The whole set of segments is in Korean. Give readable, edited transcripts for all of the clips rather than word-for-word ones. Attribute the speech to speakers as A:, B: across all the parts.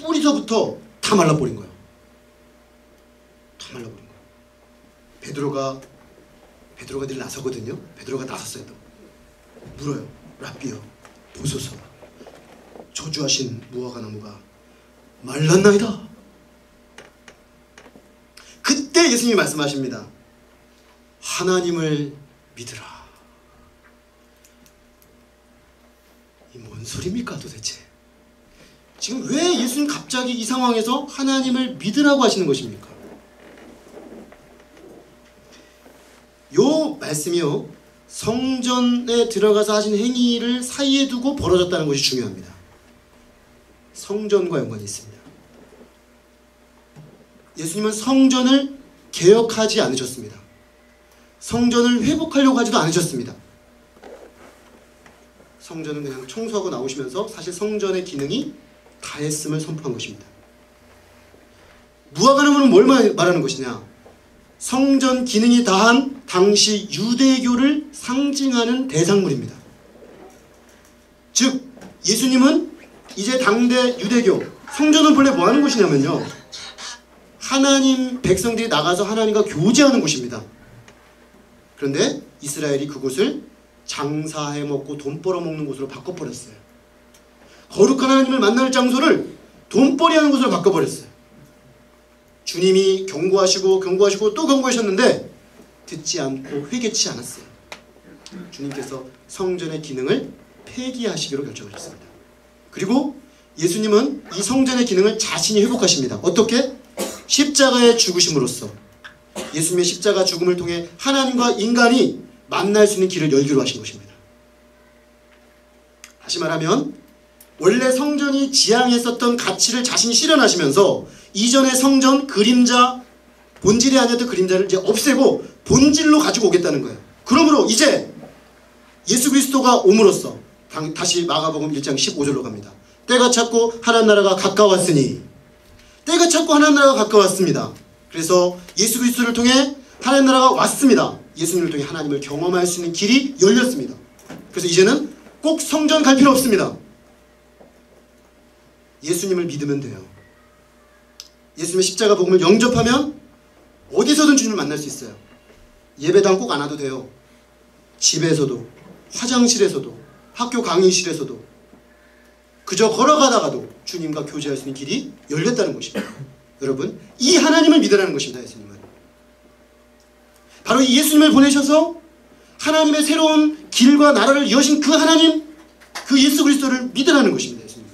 A: 뿌리서부터 다 말라버린 거예요. 다 말라버린 거예요. 베드로가 늘 나서거든요. 베드로가 나섰어요. 또 물어요. 랍비여, 보소서, 저주하신 무화과 나무가 말랐나이다. 그때 예수님이 말씀하십니다. 하나님을 믿으라. 이 뭔 소리입니까 도대체? 지금 왜 예수님 갑자기 이 상황에서 하나님을 믿으라고 하시는 것입니까? 요 말씀이요, 성전에 들어가서 하신 행위를 사이에 두고 벌어졌다는 것이 중요합니다. 성전과 연관이 있습니다. 예수님은 성전을 개혁하지 않으셨습니다. 성전을 회복하려고 하지도 않으셨습니다. 성전은 그냥 청소하고 나오시면서 사실 성전의 기능이 다했음을 선포한 것입니다. 무화과 나무는 뭘 말하는 것이냐? 성전 기능이 다한 당시 유대교를 상징하는 대상물입니다. 즉 예수님은 이제 당대 유대교, 성전은 본래 뭐 하는 곳이냐면요, 하나님 백성들이 나가서 하나님과 교제하는 곳입니다. 그런데 이스라엘이 그곳을 장사해 먹고 돈 벌어먹는 곳으로 바꿔버렸어요. 거룩한 하나님을 만날 장소를 돈벌이하는 곳으로 바꿔버렸어요. 주님이 경고하시고 또 경고하셨는데 듣지 않고 회개치 않았어요. 주님께서 성전의 기능을 폐기하시기로 결정하셨습니다. 그리고 예수님은 이 성전의 기능을 자신이 회복하십니다. 어떻게? 십자가의 죽으심으로써 예수님의 십자가 죽음을 통해 하나님과 인간이 만날 수 있는 길을 열기로 하신 것입니다. 다시 말하면 원래 성전이 지향했었던 가치를 자신이 실현하시면서 이전의 성전 그림자, 본질이 아니었던 그림자를 이제 없애고 본질로 가지고 오겠다는 거예요. 그러므로 이제 예수 그리스도가 옴으로써, 다시 마가복음 1장 15절로 갑니다. 때가 찼고 하나님 나라가 가까웠으니, 때가 찼고 하나님 나라가 가까웠습니다. 그래서 예수 그리스도를 통해 하나님 나라가 왔습니다. 예수님을 통해 하나님을 경험할 수 있는 길이 열렸습니다. 그래서 이제는 꼭 성전 갈 필요 없습니다. 예수님을 믿으면 돼요. 예수님의 십자가 복음을 영접하면 어디서든 주님을 만날 수 있어요. 예배당 꼭 안 와도 돼요. 집에서도, 화장실에서도, 학교 강의실에서도, 그저 걸어가다가도 주님과 교제할 수 있는 길이 열렸다는 것입니다. 여러분, 이 하나님을 믿으라는 것입니다. 예수님은 바로 이 예수님을 보내셔서 하나님의 새로운 길과 나라를 여신 그 하나님, 그 예수 그리스도를 믿으라는 것입니다. 예수님.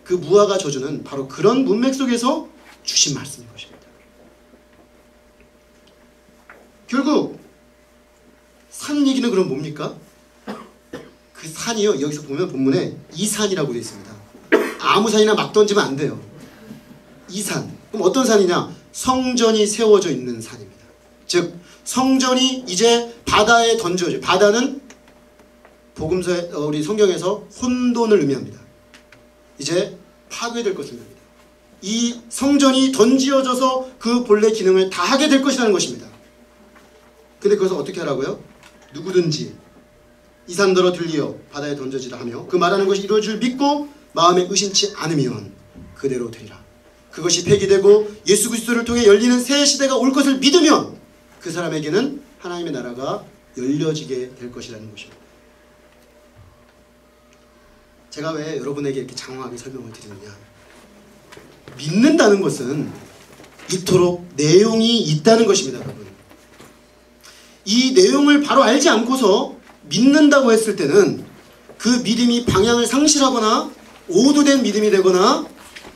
A: 그 무화과 저주는 바로 그런 문맥 속에서 주신 말씀인 것입니다. 결국 산 얘기는 그럼 뭡니까? 그 산이요, 여기서 보면 본문에 이 산이라고 되어 있습니다. 아무 산이나 막 던지면 안 돼요. 이 산. 그럼 어떤 산이냐? 성전이 세워져 있는 산입니다. 즉 성전이 이제 바다에 던져져. 바다는 복음서에, 우리 성경에서 혼돈을 의미합니다. 이제 파괴될 것을 의미합니다. 이 성전이 던지어져서 그 본래 기능을 다 하게 될 것이라는 것입니다. 근데 그것을 어떻게 하라고요? 누구든지 이 산더러 들리어 바다에 던져지라 하며 그 말하는 것이 이루어질 줄 믿고 마음에 의심치 않으면 그대로 되리라. 그것이 폐기되고 예수 그리스도를 통해 열리는 새 시대가 올 것을 믿으면 그 사람에게는 하나님의 나라가 열려지게 될 것이라는 것입니다. 제가 왜 여러분에게 이렇게 장황하게 설명을 드리느냐, 믿는다는 것은 이토록 내용이 있다는 것입니다. 여러분, 이 내용을 바로 알지 않고서 믿는다고 했을 때는 그 믿음이 방향을 상실하거나 오도된 믿음이 되거나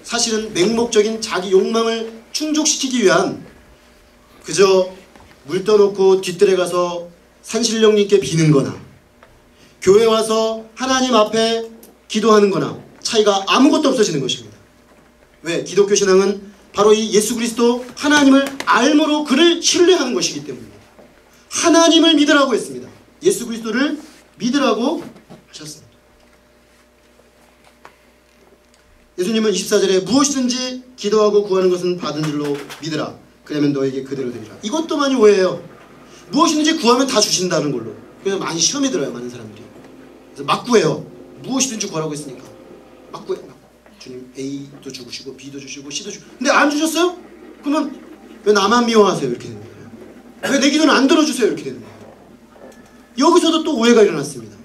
A: 사실은 맹목적인 자기 욕망을 충족시키기 위한, 그저 물 떠놓고 뒤뜰에 가서 산신령님께 비는 거나 교회 와서 하나님 앞에 기도하는 거나 차이가 아무것도 없어지는 것입니다. 왜? 기독교 신앙은 바로 이 예수 그리스도 하나님을 알므로 그를 신뢰하는 것이기 때문입니다. 하나님을 믿으라고 했습니다. 예수 그리스도를 믿으라고 하셨습니다. 예수님은 24절에 무엇이든지 기도하고 구하는 것은 받은 줄로 믿으라. 그러면 너에게 그대로 되리라. 이것도 많이 오해해요. 무엇이든지 구하면 다 주신다는 걸로. 그래서 많이 시험에 들어요, 많은 사람들이. 그래서 막 구해요. 무엇이든지 구하라고 했으니까 막 구해요. 주님 A도 주시고 B도 주시고 C도 주시고 근데 안 주셨어요? 그러면 왜 나만 미워하세요? 이렇게 되는 거예요. 왜 내 기도는 안 들어주세요? 이렇게 되는 거예요. 여기서도 또 오해가 일어났습니다.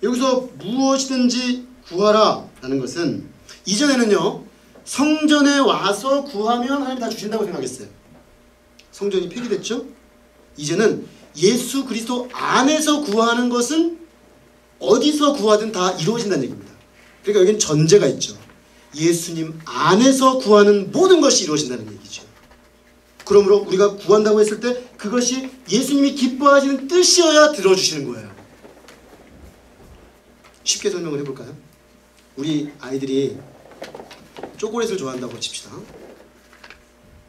A: 여기서 무엇이든지 구하라 라는 것은 이전에는요 성전에 와서 구하면 하나님 다 주신다고 생각했어요. 성전이 폐기됐죠? 이제는 예수 그리스도 안에서 구하는 것은 어디서 구하든 다 이루어진다는 얘기입니다. 그러니까 여기는 전제가 있죠. 예수님 안에서 구하는 모든 것이 이루어진다는 얘기죠. 그러므로 우리가 구한다고 했을 때 그것이 예수님이 기뻐하시는 뜻이어야 들어주시는 거예요. 쉽게 설명을 해볼까요? 우리 아이들이 초콜릿을 좋아한다고 칩시다.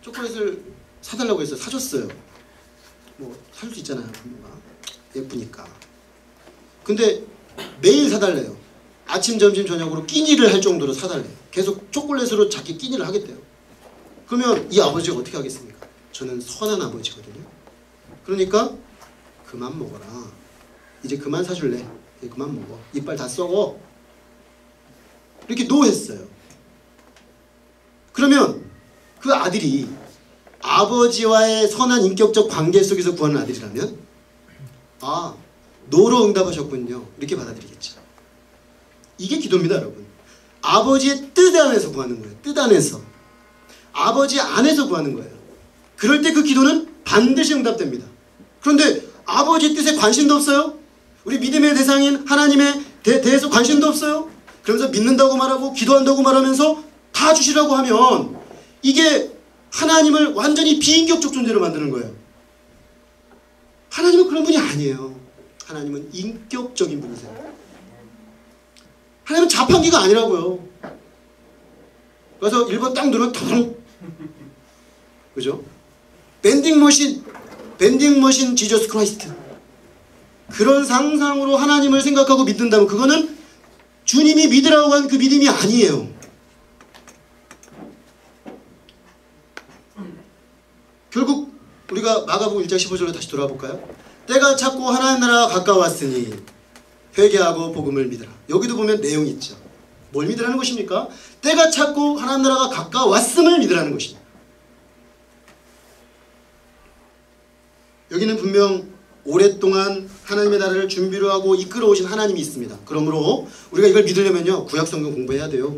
A: 초콜릿을 사달라고 해서 사줬어요. 뭐 살 수 있잖아요. 부모가 예쁘니까. 근데 매일 사달래요. 아침, 점심, 저녁으로 끼니를 할 정도로 사달래요. 계속 초콜릿으로 자기 끼니를 하겠대요. 그러면 이 아버지가 어떻게 하겠습니까? 저는 선한 아버지거든요. 그러니까 그만 먹어라. 이제 그만 사줄래. 이제 그만 먹어. 이빨 다 썩어. 이렇게 노했어요. 그러면 그 아들이 아버지와의 선한 인격적 관계 속에서 구하는 아들이라면 아, 노로 응답하셨군요. 이렇게 받아들이겠죠. 이게 기도입니다, 여러분. 아버지의 뜻 안에서 구하는 거예요. 뜻 안에서. 아버지 안에서 구하는 거예요. 그럴 때 그 기도는 반드시 응답됩니다. 그런데 아버지 뜻에 관심도 없어요? 우리 믿음의 대상인 하나님에 대해서 관심도 없어요? 그러면서 믿는다고 말하고 기도한다고 말하면서 다 주시라고 하면 이게 하나님을 완전히 비인격적 존재로 만드는 거예요. 하나님은 그런 분이 아니에요. 하나님은 인격적인 분이세요. 하나님은 자판기가 아니라고요. 그래서 1번 딱 누르면 텅. 그죠? 밴딩머신 지저스 크라이스트. 그런 상상으로 하나님을 생각하고 믿는다면 그거는 주님이 믿으라고 한 그 믿음이 아니에요. 결국 우리가 마가복음 1장 15절로 다시 돌아볼까요? 때가 찼고 하나님 나라가 가까웠으니 회개하고 복음을 믿으라. 여기도 보면 내용이 있죠. 뭘 믿으라는 것입니까? 때가 찼고 하나님 나라가 가까웠음을 믿으라는 것입니다. 여기는 분명 오랫동안 하나님의 나라를 준비를 하고 이끌어 오신 하나님이 있습니다. 그러므로 우리가 이걸 믿으려면요 구약 성경 공부해야 돼요.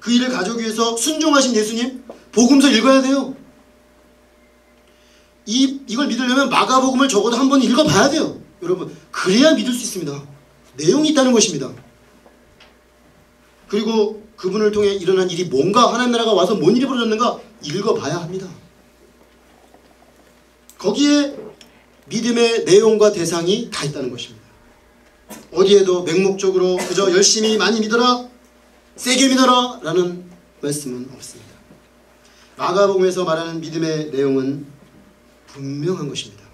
A: 그 일을 가져오기 위해서 순종하신 예수님 복음서 읽어야 돼요. 이걸 믿으려면 마가복음을 적어도 한 번 읽어봐야 돼요. 여러분 그래야 믿을 수 있습니다. 내용이 있다는 것입니다. 그리고 그분을 통해 일어난 일이 뭔가 하나님 나라가 와서 뭔 일이 벌어졌는가 읽어봐야 합니다. 거기에 믿음의 내용과 대상이 다 있다는 것입니다. 어디에도 맹목적으로 그저 열심히 많이 믿어라 세게 믿어라 라는 말씀은 없습니다. 마가복음에서 말하는 믿음의 내용은 분명한 것입니다.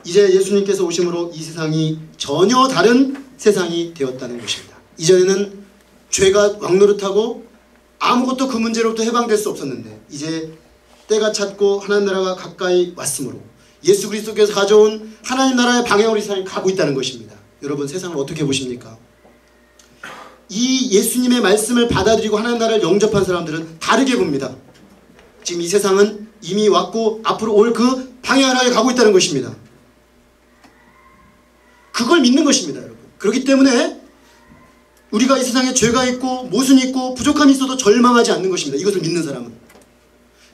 A: 이제 예수님께서 오심으로 이 세상이 전혀 다른 세상이 되었다는 것입니다. 이전에는 죄가 왕노릇하고 아무것도 그 문제로부터 해방될 수 없었는데 이제 때가 찼고 하나님 나라가 가까이 왔으므로 예수 그리스도께서 가져온 하나님 나라의 방향으로 이 세상이 가고 있다는 것입니다. 여러분 세상을 어떻게 보십니까? 이 예수님의 말씀을 받아들이고 하나님 나라를 영접한 사람들은 다르게 봅니다. 지금 이 세상은 이미 왔고 앞으로 올 그 방향을 향해 가고 있다는 것입니다. 그걸 믿는 것입니다, 여러분. 그렇기 때문에 우리가 이 세상에 죄가 있고 모순이 있고 부족함이 있어도 절망하지 않는 것입니다. 이것을 믿는 사람은.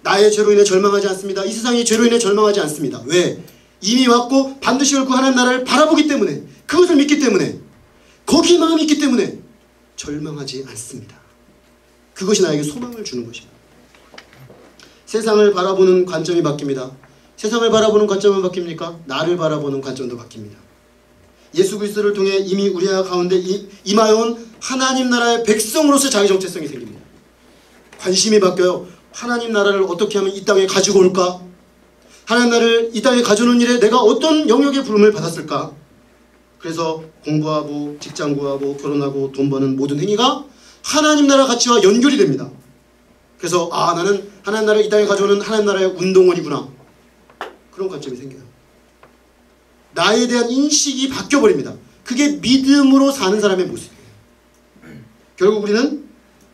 A: 나의 죄로 인해 절망하지 않습니다. 이 세상이 죄로 인해 절망하지 않습니다. 왜? 이미 왔고 반드시 올 그 하나님 나라를 바라보기 때문에 그것을 믿기 때문에 거기에 마음이 있기 때문에 절망하지 않습니다. 그것이 나에게 소망을 주는 것입니다. 세상을 바라보는 관점이 바뀝니다. 세상을 바라보는 관점은 바뀝니까? 나를 바라보는 관점도 바뀝니다. 예수 그리스도를 통해 이미 우리 가운데 임하여온 하나님 나라의 백성으로서 자기 정체성이 생깁니다. 관심이 바뀌어요. 하나님 나라를 어떻게 하면 이 땅에 가지고 올까? 하나님 나라를 이 땅에 가져오는 일에 내가 어떤 영역의 부름을 받았을까? 그래서 공부하고 직장 구하고 결혼하고 돈 버는 모든 행위가 하나님 나라 가치와 연결이 됩니다. 그래서 아 나는 하나님 나라를 이 땅에 가져오는 하나님 나라의 운동원이구나. 그런 관점이 생겨요. 나에 대한 인식이 바뀌어버립니다. 그게 믿음으로 사는 사람의 모습이에요. 결국 우리는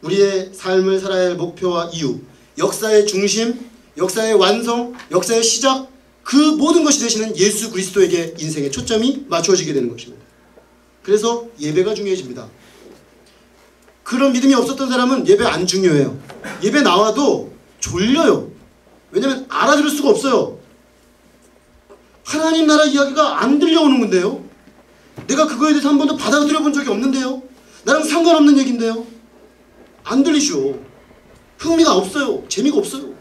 A: 우리의 삶을 살아야 할 목표와 이유, 역사의 중심, 역사의 완성, 역사의 시작, 그 모든 것이 되시는 예수 그리스도에게 인생의 초점이 맞추어지게 되는 것입니다. 그래서 예배가 중요해집니다. 그런 믿음이 없었던 사람은 예배 안 중요해요. 예배 나와도 졸려요. 왜냐면 알아들을 수가 없어요. 하나님 나라 이야기가 안 들려오는 건데요. 내가 그거에 대해서 한 번도 받아들여 본 적이 없는데요. 나랑 상관없는 얘기인데요. 안 들리죠. 흥미가 없어요. 재미가 없어요.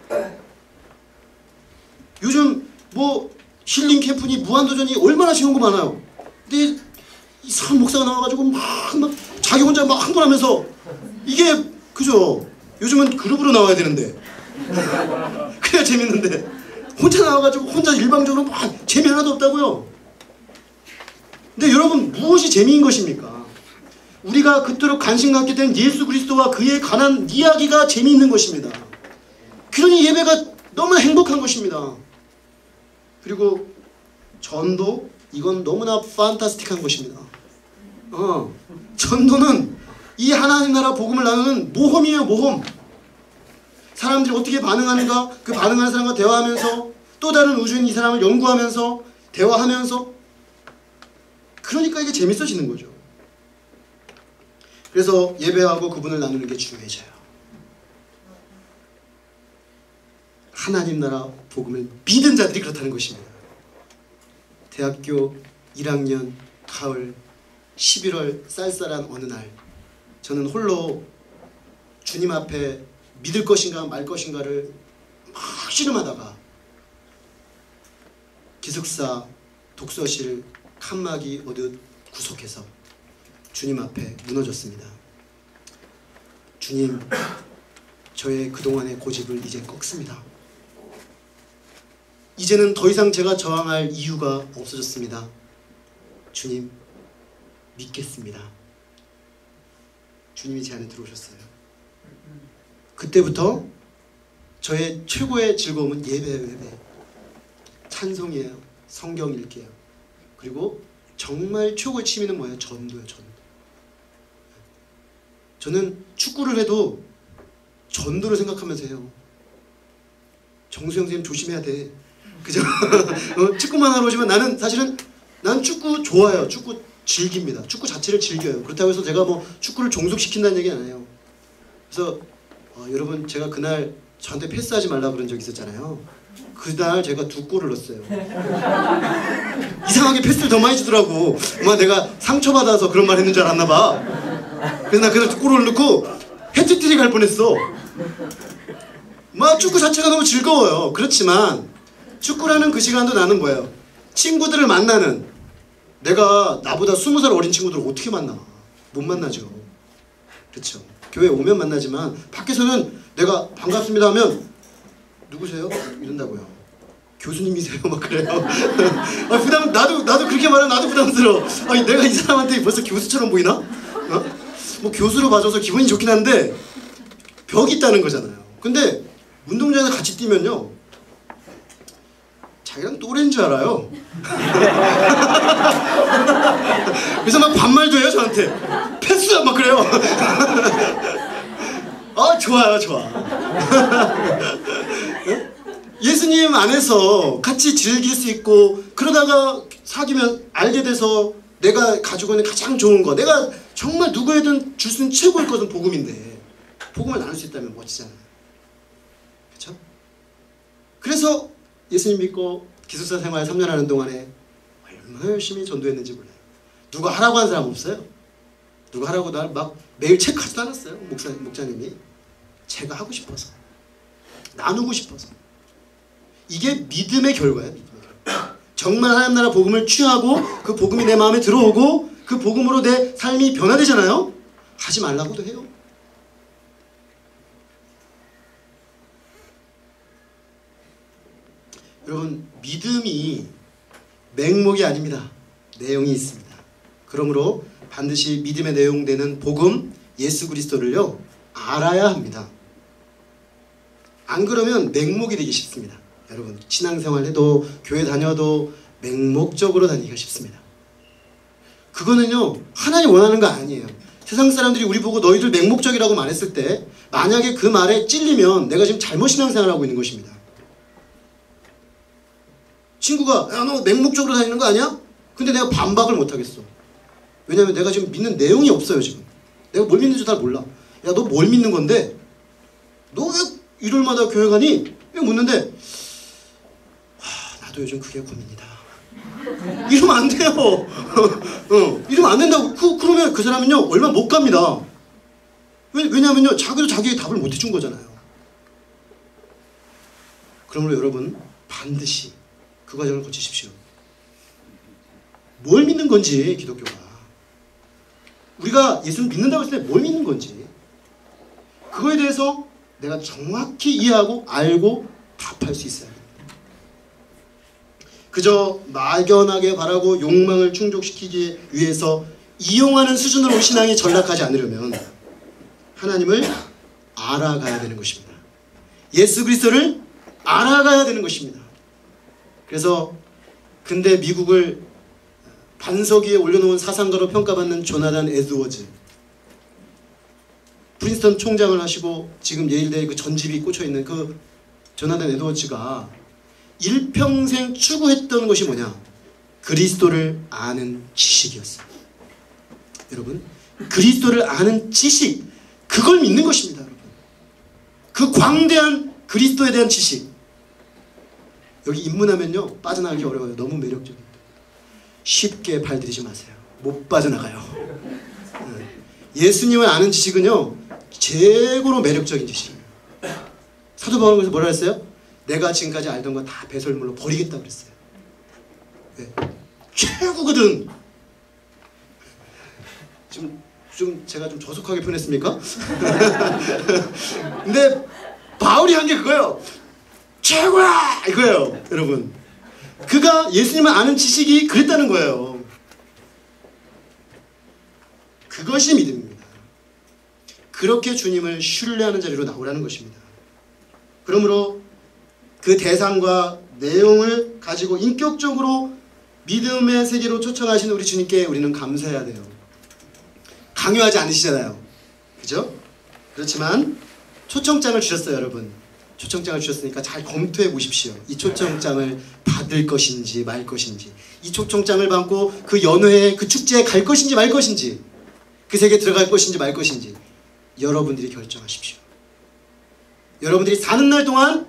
A: 요즘 뭐 힐링 캠프니 무한도전이 얼마나 쉬운 거 많아요. 근데 이상한 목사가 나와가지고 막 자기 혼자 막 흥분하면서 이게 그죠? 요즘은 그룹으로 나와야 되는데 그래야 재밌는데 혼자 나와가지고 혼자 일방적으로 막 재미 하나도 없다고요. 근데 여러분 무엇이 재미인 것입니까? 우리가 그토록 관심 갖게 된 예수 그리스도와 그에 관한 이야기가 재미있는 것입니다. 그러니 예배가 너무나 행복한 것입니다. 그리고 전도, 이건 너무나 판타스틱한 것입니다. 전도는 이 하나님 나라 복음을 나누는 모험이에요. 모험. 사람들이 어떻게 반응하는가, 그 반응하는 사람과 대화하면서 또 다른 우주인 이 사람을 연구하면서 대화하면서, 그러니까 이게 재밌어지는 거죠. 그래서 예배하고 그분을 나누는 게 중요해져요. 하나님 나라 복음을 믿은 자들이 그렇다는 것입니다. 대학교 1학년 가을 11월 쌀쌀한 어느 날, 저는 홀로 주님 앞에 믿을 것인가 말 것인가를 막 씨름하다가 기숙사 독서실 칸막이 어듯 구석에서 주님 앞에 무너졌습니다. 주님, 저의 그동안의 고집을 이제 꺾습니다. 이제는 더 이상 제가 저항할 이유가 없어졌습니다. 주님, 믿겠습니다. 주님이 제 안에 들어오셨어요. 그때부터 저의 최고의 즐거움은 예배예요. 예배. 찬송이에요. 성경 읽기예요. 그리고 정말 최고의 취미는 뭐예요? 전도예요. 전도. 저는 축구를 해도 전도를 생각하면서 해요. 정수영 선생님 조심해야 돼. 그죠? 축구만 하러 오지만 나는 사실은 난 축구 좋아해요. 축구 즐깁니다. 축구 자체를 즐겨요. 그렇다고 해서 제가 뭐 축구를 종속시킨다는 얘기는 아니에요. 그래서 여러분, 제가 그날 저한테 패스하지 말라 그런 적 있었잖아요. 그날 제가 2골을 넣었어요. 이상하게 패스를 더 많이 주더라고. 아마 내가 상처받아서 그런 말 했는 줄 알았나 봐. 그래서 나 그날 2골을 넣고 해트트릭 할 뻔했어. 막 축구 자체가 너무 즐거워요. 그렇지만 축구라는 그 시간도 나는 뭐예요? 친구들을 만나는, 내가 나보다 20살 어린 친구들을 어떻게 만나? 못 만나죠. 그렇죠. 교회 오면 만나지만 밖에서는 내가 반갑습니다 하면 누구세요? 이런다고요. 교수님이세요? 막 그래요. 부담, 나도 그렇게 말하면 나도 부담스러워. 아니, 내가 이 사람한테 벌써 교수처럼 보이나? 뭐 교수로 봐줘서 기분이 좋긴 한데 벽이 있다는 거잖아요. 근데 운동장에 같이 뛰면요, 자기랑 또래인 줄 알아요. 그래서 막 반말도 해요 저한테. 패스! 막 그래요. 좋아요. 좋아. 예수님 안에서 같이 즐길 수 있고, 그러다가 사귀면 알게 돼서 내가 가지고 있는 가장 좋은 거, 내가 정말 누구에든 줄 수 있는 최고의 것은 복음인데, 복음을 나눌 수 있다면 멋지잖아요. 그렇죠? 그래서 예수님 믿고 기숙사 생활 3년 하는 동안에 얼마나 열심히 전도했는지 몰라요. 누가 하라고 한 사람 없어요. 누가 하라고 날 막 매일 체크하지도 않았어요. 목사님이. 제가 하고 싶어서, 나누고 싶어서. 이게 믿음의 결과예요. 믿음의 결과. 정말 하나님 나라 복음을 취하고 그 복음이 내 마음에 들어오고 그 복음으로 내 삶이 변화되잖아요. 하지 말라고도 해요. 여러분, 믿음이 맹목이 아닙니다. 내용이 있습니다. 그러므로 반드시 믿음의 내용되는 복음, 예수 그리스도를요, 알아야 합니다. 안 그러면 맹목이 되기 쉽습니다. 여러분, 신앙생활 해도 교회 다녀도 맹목적으로 다니기가 쉽습니다. 그거는요, 하나님 원하는 거 아니에요. 세상 사람들이 우리 보고 너희들 맹목적이라고 말했을 때 만약에 그 말에 찔리면 내가 지금 잘못 신앙생활을 하고 있는 것입니다. 친구가 야, 너 맹목적으로 다니는 거 아니야? 근데 내가 반박을 못하겠어. 왜냐면 내가 지금 믿는 내용이 없어요. 지금 내가 뭘 믿는지 잘 몰라. 야, 너 뭘 믿는 건데? 너 왜 일요일마다 교회 가니? 왜 묻는데 나도 요즘 그게 고민이다. 이러면 안 돼요. 이러면 안 된다고. 그러면 그 사람은요 얼마 못 갑니다. 왜냐면요 자기도 자기의 답을 못 해준 거잖아요. 그러므로 여러분 반드시 그 과정을 거치십시오. 뭘 믿는 건지 기독교가 우리가 예수를 믿는다고 했을 때 뭘 믿는 건지 그거에 대해서 내가 정확히 이해하고 알고 답할 수 있어야 합니다. 그저 막연하게 바라고 욕망을 충족시키기 위해서 이용하는 수준으로 신앙이 전락하지 않으려면 하나님을 알아가야 되는 것입니다. 예수 그리스도를 알아가야 되는 것입니다. 그래서 근대 미국을 반석 위에 올려놓은 사상가로 평가받는 조나단 에드워즈, 프린스턴 총장을 하시고 지금 예일대에 그 전집이 꽂혀있는 그 조나단 에드워즈가 일평생 추구했던 것이 뭐냐? 그리스도를 아는 지식이었어요. 여러분, 그리스도를 아는 지식, 그걸 믿는 것입니다. 여러분, 그 광대한 그리스도에 대한 지식. 여기 입문하면요 빠져나가기 어려워요. 너무 매력적입니다. 쉽게 발들이지 마세요. 못 빠져나가요. 예수님을 아는 지식은요 최고로 매력적인 지식이에요. 사도 바울은 뭐라 했어요? 내가 지금까지 알던 거 다 배설물로 버리겠다 그랬어요. 네. 최고거든. 좀 제가 좀 저속하게 표현했습니까? 근데 바울이 한 게 그거예요. 최고야! 이거예요. 여러분, 그가 예수님을 아는 지식이 그랬다는 거예요. 그것이 믿음입니다. 그렇게 주님을 신뢰하는 자리로 나오라는 것입니다. 그러므로 그 대상과 내용을 가지고 인격적으로 믿음의 세계로 초청하신 우리 주님께 우리는 감사해야 돼요. 강요하지 않으시잖아요. 그죠? 그렇지만 초청장을 주셨어요. 여러분, 초청장을 주셨으니까 잘 검토해 보십시오. 이 초청장을 받을 것인지 말 것인지, 이 초청장을 받고 그 연회에 그 축제에 갈 것인지 말 것인지, 그 세계에 들어갈 것인지 말 것인지 여러분들이 결정하십시오. 여러분들이 사는 날 동안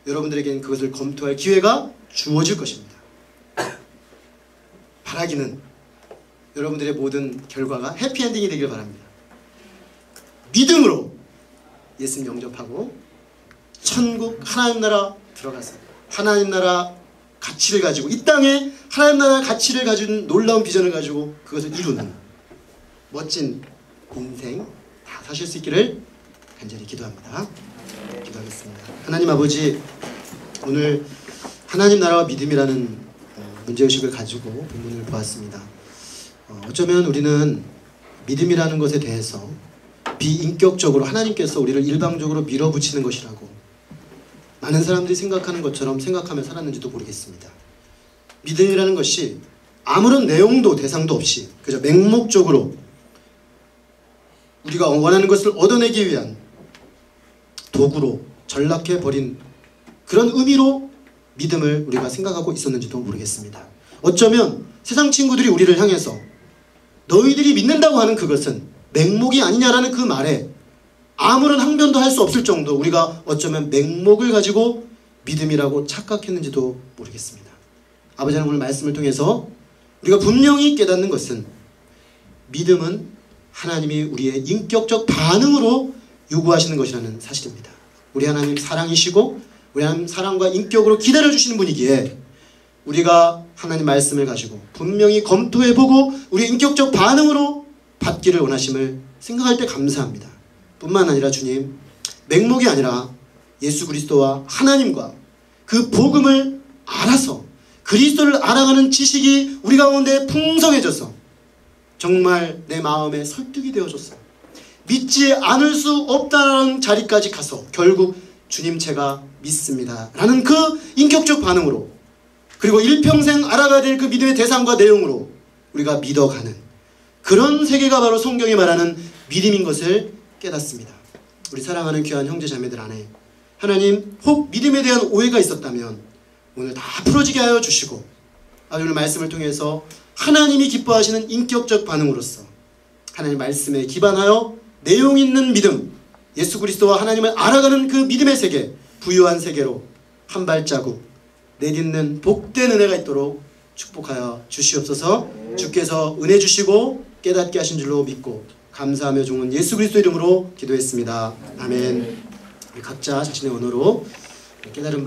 A: 여러분들에게는 그것을 검토할 기회가 주어질 것입니다. 바라기는 여러분들의 모든 결과가 해피엔딩이 되길 바랍니다. 믿음으로 예수님 영접하고 천국 하나님 나라 들어가서 하나님 나라 가치를 가지고 이 땅에 하나님 나라 가치를 가진 놀라운 비전을 가지고 그것을 이루는 멋진 인생 다 사실 수 있기를 간절히 기도합니다. 기도하겠습니다. 하나님 아버지, 오늘 하나님 나라와 믿음이라는 문제의식을 가지고 본문을 보았습니다. 어쩌면 우리는 믿음이라는 것에 대해서 비인격적으로 하나님께서 우리를 일방적으로 밀어붙이는 것이라고 많은 사람들이 생각하는 것처럼 생각하며 살았는지도 모르겠습니다. 믿음이라는 것이 아무런 내용도 대상도 없이 그저 맹목적으로 우리가 원하는 것을 얻어내기 위한 도구로 전락해버린 그런 의미로 믿음을 우리가 생각하고 있었는지도 모르겠습니다. 어쩌면 세상 친구들이 우리를 향해서 너희들이 믿는다고 하는 그것은 맹목이 아니냐라는 그 말에 아무런 항변도 할 수 없을 정도 우리가 어쩌면 맹목을 가지고 믿음이라고 착각했는지도 모르겠습니다. 아버지 하나님, 오늘 말씀을 통해서 우리가 분명히 깨닫는 것은 믿음은 하나님이 우리의 인격적 반응으로 요구하시는 것이라는 사실입니다. 우리 하나님 사랑이시고 우리 하나님 사랑과 인격으로 기다려주시는 분이기에 우리가 하나님 말씀을 가지고 분명히 검토해보고 우리의 인격적 반응으로 받기를 원하심을 생각할 때 감사합니다. 뿐만 아니라 주님, 맹목이 아니라 예수 그리스도와 하나님과 그 복음을 알아서 그리스도를 알아가는 지식이 우리 가운데 풍성해져서 정말 내 마음에 설득이 되어졌어. 믿지 않을 수 없다는 자리까지 가서 결국 주님 제가 믿습니다 라는 그 인격적 반응으로, 그리고 일평생 알아가야 될 그 믿음의 대상과 내용으로 우리가 믿어가는 그런 세계가 바로 성경이 말하는 믿음인 것을 깨닫습니다. 우리 사랑하는 귀한 형제 자매들 안에 하나님 혹 믿음에 대한 오해가 있었다면 오늘 다 풀어지게 하여 주시고 오늘 말씀을 통해서 하나님이 기뻐하시는 인격적 반응으로서 하나님 말씀에 기반하여 내용 있는 믿음, 예수 그리스도와 하나님을 알아가는 그 믿음의 세계, 부유한 세계로 한 발자국 내딛는 복된 은혜가 있도록 축복하여 주시옵소서. 주께서 은혜 주시고 깨닫게 하신 줄로 믿고 감사하며 종은 예수 그리스도 이름으로 기도했습니다. 아멘. 각자 자신의 언어로 깨달은